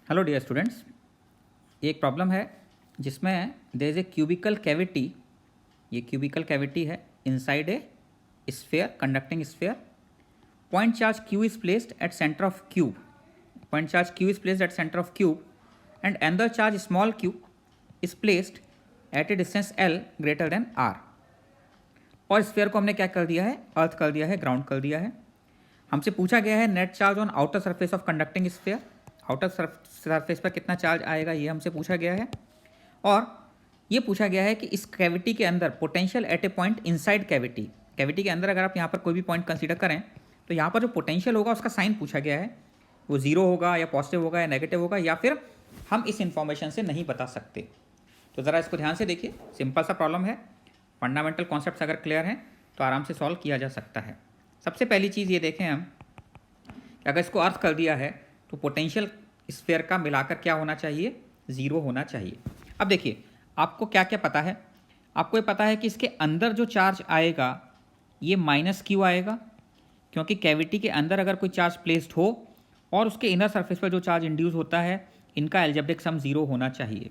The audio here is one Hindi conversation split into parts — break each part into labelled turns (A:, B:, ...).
A: हेलो डियर स्टूडेंट्स, एक प्रॉब्लम है जिसमें there is a cubical cavity. ये क्यूबिकल कैविटी है inside a sphere, conducting sphere. Point charge q is placed at centre of cube. Point charge q is placed at centre of cube and another charge small q is placed at a distance l greater than r। और स्फेयर को हमने क्या कर दिया है, अर्थ कर दिया है, ग्राउंड कर दिया है। हमसे पूछा गया है net charge on outer surface of conducting sphere. Outer surface पर कितना चार्ज आएगा ये हमसे पूछा गया है। और ये पूछा गया है कि इस कैविटी के अंदर potential at A point inside cavity. Cavity के अंदर अगर आप यहाँ पर कोई भी पॉइंट कंसीडर करें तो यहाँ पर जो पोटेंशियल होगा उसका साइन पूछा गया है, वो जीरो होगा या पॉजिटिव होगा या नेगेटिव होगा, या फिर हम इस इंफॉर्मेशन से नहीं बता सकते। तो ज़रा इसको ध्यान से देखिए, सिंपल सा प्रॉब्लम है। फंडामेंटल कॉन्सेप्ट्स अगर क्लियर हैं तो आराम से सॉल्व किया जा सकता है। सबसे पहली चीज़ ये देखें हम कि अगर इसको अर्थ कर दिया है तो पोटेंशियल स्फेयर का मिलाकर क्या होना चाहिए, ज़ीरो होना चाहिए। अब देखिए आपको क्या क्या पता है। आपको ये पता है कि इसके अंदर जो चार्ज आएगा ये -q आएगा, क्योंकि कैविटी के अंदर अगर कोई चार्ज प्लेस्ड हो और उसके इनर सरफेस पर जो चार्ज इंड्यूस होता है इनका एल्जेब्रिक सम ज़ीरो होना चाहिए।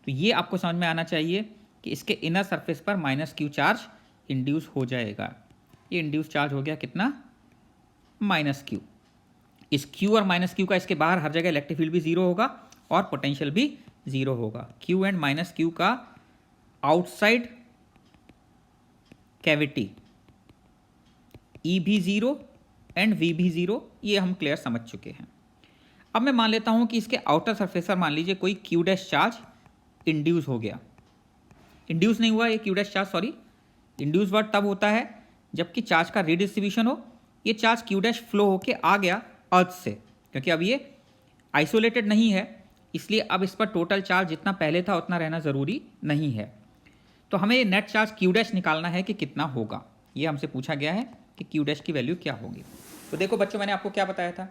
A: तो ये आपको समझ में आना चाहिए कि इसके इनर सरफेस पर -q चार्ज इंड्यूस हो जाएगा। ये इंड्यूस चार्ज हो गया कितना, -q। इस q और -q का इसके बाहर हर जगह इलेक्ट्रिक फील्ड भी जीरो होगा और पोटेंशियल भी जीरो होगा। q एंड -q का आउटसाइड कैविटी E भी जीरो एंड V भी जीरो, ये हम क्लियर समझ चुके हैं। अब मैं मान लेता हूं कि इसके आउटर सरफेस पर मान लीजिए कोई q डैश चार्ज इंड्यूस हो गया। इंड्यूस नहीं हुआ ये q dash charge, sorry, induce word तब होता है जबकि चार्ज का रीडिस्ट्रीब्यूशन हो। ये चार्ज q डैश फ्लो होके आ गया अर्थ से, क्योंकि अब ये आइसोलेटेड नहीं है, इसलिए अब इस पर टोटल चार्ज जितना पहले था उतना रहना ज़रूरी नहीं है। तो हमें ये नेट चार्ज q डैश निकालना है कि कितना होगा। ये हमसे पूछा गया है कि q डैश की वैल्यू क्या होगी। तो देखो बच्चों, मैंने आपको क्या बताया था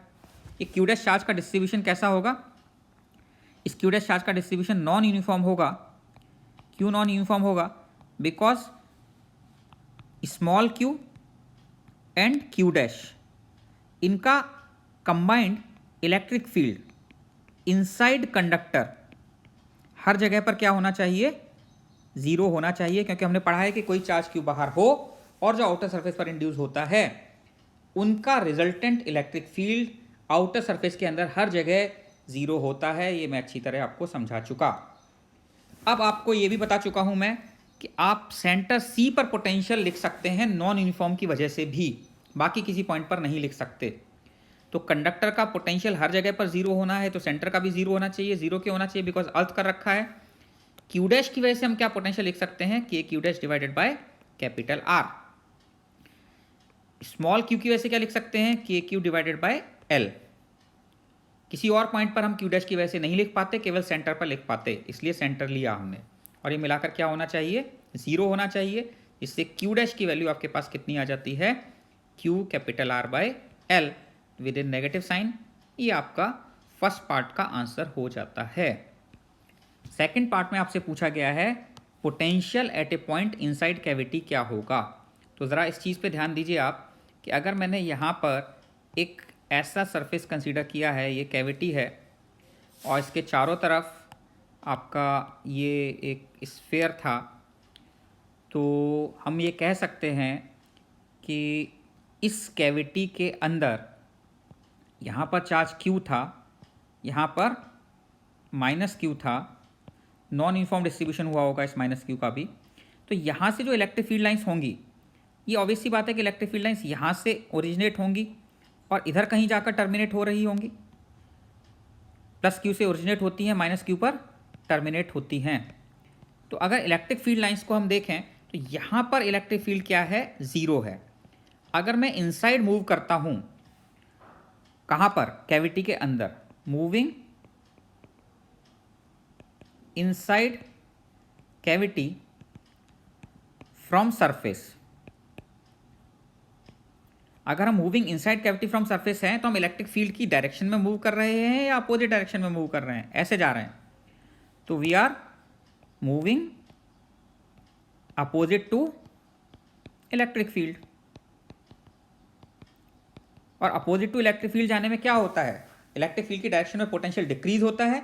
A: कि q डैश चार्ज का डिस्ट्रीब्यूशन कैसा होगा। इस q डैश चार्ज का डिस्ट्रीब्यूशन नॉन यूनिफॉर्म होगा। क्यों नॉन यूनिफॉर्म होगा? Because small q and q dash इनका combined electric field inside conductor हर जगह पर क्या होना चाहिए, जीरो होना चाहिए, क्योंकि हमने पढ़ा है कि कोई चार्ज क्यू बाहर हो और जो आउटर सरफेस पर इंड्यूस होता है उनका resultant electric field outer surface के अंदर हर जगह जीरो होता है। ये मैं अच्छी तरह आपको समझा चुका। अब आपको ये भी बता चुका हूं मैं कि आप सेंटर सी पर पोटेंशियल लिख सकते हैं नॉन यूनिफॉर्म की वजह से भी, बाकी किसी पॉइंट पर नहीं लिख सकते। तो कंडक्टर का पोटेंशियल हर जगह पर जीरो होना है तो सेंटर का भी जीरो होना चाहिए। जीरो क्यों होना चाहिए? बिकॉज अर्थ कर रखा है। क्यू डैश की वजह से हम क्या पोटेंशियल लिख सकते हैं, के Q dash divided by capital R. Small Q की वजह से क्या लिख सकते हैं, के क्यू डिवाइडेड बाय एल। किसी और पॉइंट पर हम क्यू डैश की वजह से नहीं लिख पाते, केवल सेंटर पर लिख पाते, इसलिए सेंटर लिया हमने। और ये मिलाकर क्या होना चाहिए, जीरो होना चाहिए। इससे क्यू डैश की वैल्यू आपके पास कितनी आ जाती है, Q capital R by L with in negative sign. ये आपका फर्स्ट पार्ट का आंसर हो जाता है। सेकंड पार्ट में आपसे पूछा गया है potential at A point inside cavity क्या होगा। तो ज़रा इस चीज़ पे ध्यान दीजिए आप कि अगर मैंने यहाँ पर एक ऐसा सरफेस कंसीडर किया है, ये कैविटी है और इसके चारों तरफ आपका ये एक स्फेयर था, तो हम ये कह सकते हैं कि इस कैविटी के अंदर यहाँ पर चार्ज q था, यहाँ पर -q था, नॉन यूनिफॉर्म डिस्ट्रीब्यूशन हुआ होगा इस -q का भी। तो यहाँ से जो इलेक्ट्रिक फील्ड लाइंस होंगी, ये ऑब्वियस सी बात है कि इलेक्ट्रिक फील्ड लाइंस यहाँ से ओरिजिनेट होंगी और इधर कहीं जाकर टर्मिनेट हो रही होंगी। +q से ओरिजिनेट होती हैं, -q पर टर्मिनेट होती हैं। तो अगर इलेक्ट्रिक फील्ड लाइंस को हम देखें तो यहाँ पर इलेक्ट्रिक फील्ड क्या है, ज़ीरो है। अगर मैं इनसाइड मूव करता हूँ, कहाँ पर, कैविटी के अंदर, moving inside cavity from surface. अगर हम moving inside cavity from surface हैं तो हम इलेक्ट्रिक फील्ड की डायरेक्शन में मूव कर रहे हैं या अपोजिट डायरेक्शन में मूव कर रहे हैं, ऐसे जा रहे हैं। तो we are moving opposite to electric field. और अपोजिट टू इलेक्ट्रिक फील्ड जाने में क्या होता है, इलेक्ट्रिक फील्ड की डायरेक्शन में पोटेंशियल डिक्रीज होता है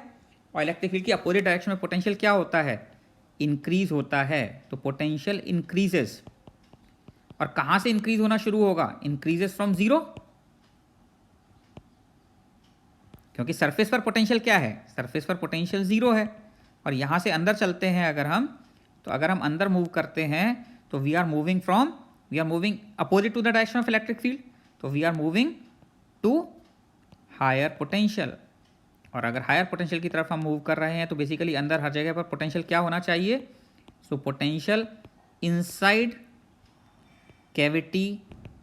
A: और इलेक्ट्रिक फील्ड की अपोजिट डायरेक्शन में पोटेंशियल क्या होता है, इंक्रीज होता है। तो पोटेंशियल इंक्रीजेस, और कहां से इंक्रीज होना शुरू होगा, इंक्रीजेस फ्रॉम जीरो, क्योंकि सरफेस पर पोटेंशियल क्या है, सरफेस पर पोटेंशियल जीरो है। और यहां से अंदर चलते हैं अगर हम, तो अगर हम अंदर मूव करते हैं तो we are moving opposite to the direction of electric field, तो we are moving to higher potential. और अगर हायर पोटेंशियल की तरफ हम मूव कर रहे हैं तो बेसिकली अंदर हर जगह पर पोटेंशियल क्या होना चाहिए, so potential inside cavity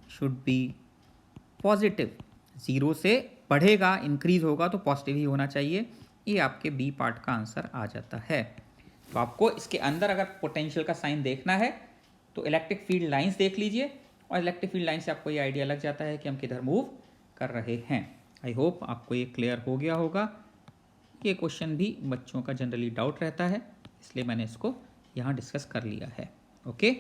A: should be positive, zero से बढ़ेगा, इंक्रीज होगा तो पॉजिटिव ही होना चाहिए। ये आपके बी पार्ट का आंसर आ जाता है। तो आपको इसके अंदर अगर पोटेंशियल का साइन देखना है तो इलेक्ट्रिक फील्ड लाइंस देख लीजिए, और इलेक्ट्रिक फील्ड लाइन से आपको ये आइडिया लग जाता है कि हम किधर मूव कर रहे हैं। आई होप आपको ये क्लियर हो गया होगा। ये क्वेश्चन भी बच्चों का जनरली डाउट रहता है, इसलिए मैंने इसको यहाँ डिस्कस कर लिया है। ओके।